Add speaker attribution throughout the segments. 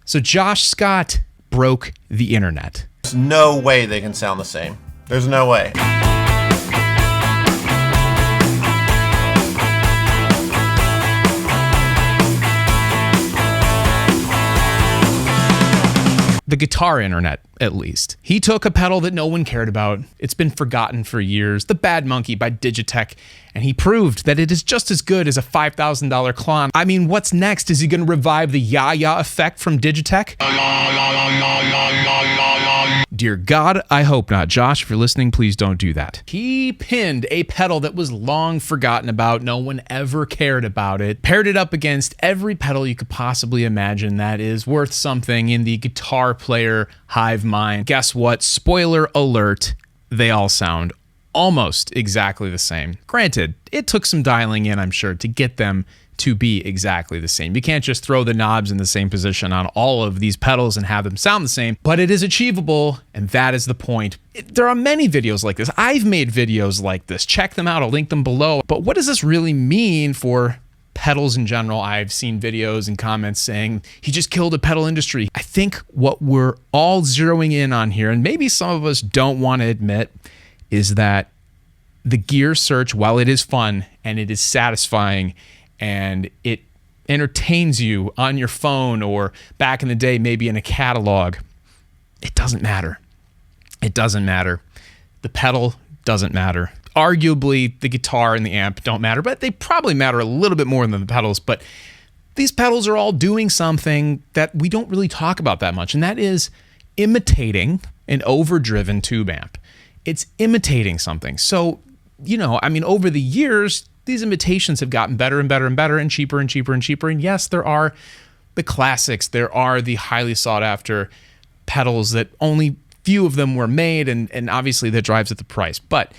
Speaker 1: So Josh Scott broke the internet.
Speaker 2: There's no way they can sound the same. There's no way.
Speaker 1: The guitar internet, at least. He took a pedal that no one cared about. It's been forgotten for years, the Bad Monkey by Digitech, and he proved that it is just as good as a $5,000 Klon. I mean, what's next? Is he going to revive the ya-ya effect from Digitech? Dear God, I hope not. Josh, if you're listening, please don't do that. He pinned a pedal that was long forgotten about. No one ever cared about it. Paired it up against every pedal you could possibly imagine that is worth something in the guitar player hive mind. Guess what? Spoiler alert, they all sound almost exactly the same. Granted, it took some dialing in, I'm sure, to get them to be exactly the same. You can't just throw the knobs in the same position on all of these pedals and have them sound the same, but it is achievable, and that is the point. There are many videos like this. I've made videos like this. Check them out. I'll link them below. But what does this really mean for pedals in general? I've seen videos and comments saying he just killed a pedal industry. I think what we're all zeroing in on here, and maybe some of us don't want to admit, is that the gear search, while it is fun and it is satisfying and it entertains you on your phone or back in the day, maybe in a catalog, it doesn't matter. It doesn't matter. The pedal doesn't matter. Arguably, the guitar and the amp don't matter, but they probably matter a little bit more than the pedals. But these pedals are all doing something that we don't really talk about that much, and that is imitating an overdriven tube amp. It's imitating something. So, I mean, over the years, these imitations have gotten better and better and better and cheaper and cheaper and cheaper. And yes, there are the classics. There are the highly sought after pedals that only few of them were made, and obviously that drives up the price. But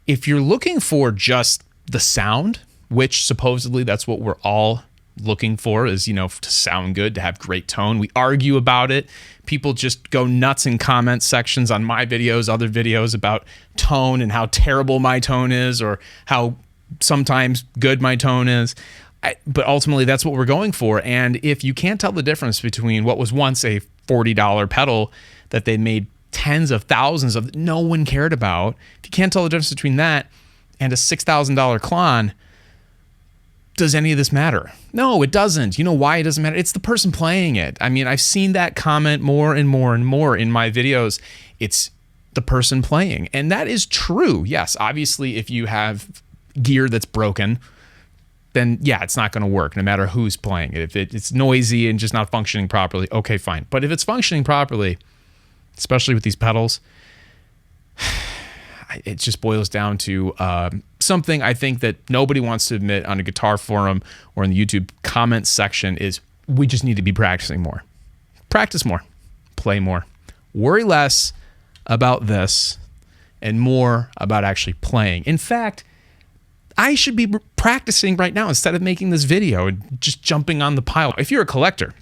Speaker 1: if you're looking for just the sound, which supposedly that's what we're all looking for, is, to sound good, to have great tone. We argue about it. People just go nuts in comment sections on my videos, other videos about tone and how terrible my tone is or how sometimes good my tone is. But ultimately, that's what we're going for. And if you can't tell the difference between what was once a $40 pedal that they made tens of thousands of, no one cared about, if you can't tell the difference between that and a $6,000 Klon, does any of this matter? No, it doesn't. You know why it doesn't matter? It's the person playing it. I mean, I've seen that comment more and more and more in my videos. It's the person playing. And that is true. Yes, obviously, if you have gear that's broken, then yeah, it's not going to work no matter who's playing it. If it's noisy and just not functioning properly, okay, fine. But if it's functioning properly, especially with these pedals, it just boils down to something I think that nobody wants to admit on a guitar forum or in the YouTube comments section is we just need to be practicing more. Practice more. Play more. Worry less about this and more about actually playing. In fact, I should be practicing right now instead of making this video and just jumping on the pile. If you're a collector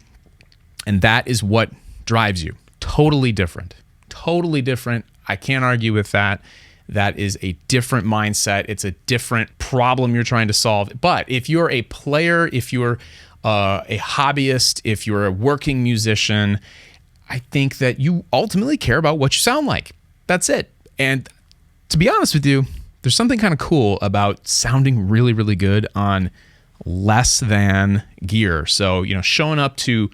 Speaker 1: and that is what drives you, totally different. Totally different. I can't argue with that. That is a different mindset. It's a different problem you're trying to solve. But if you're a player, if you're a hobbyist, if you're a working musician, I think that you ultimately care about what you sound like. That's it. And to be honest with you, there's something kind of cool about sounding really, really good on less than gear. So, showing up to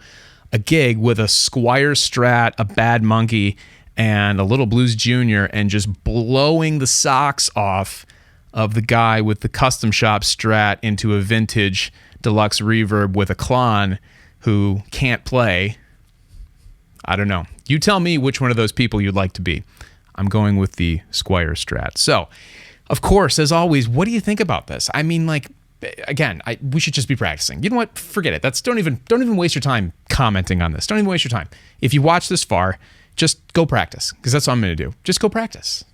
Speaker 1: a gig with a Squire Strat, a Bad Monkey, and a Little Blues Junior, and just blowing the socks off of the guy with the custom shop Strat into a vintage deluxe reverb with a Klon who can't play. I don't know. You tell me which one of those people you'd like to be. I'm going with the Squire Strat. So, of course, as always, what do you think about this? I mean, again, we should just be practicing. You know what? Forget it. Don't even waste your time commenting on this. Don't even waste your time. If you watch this far, just go practice, because that's what I'm going to do. Just go practice.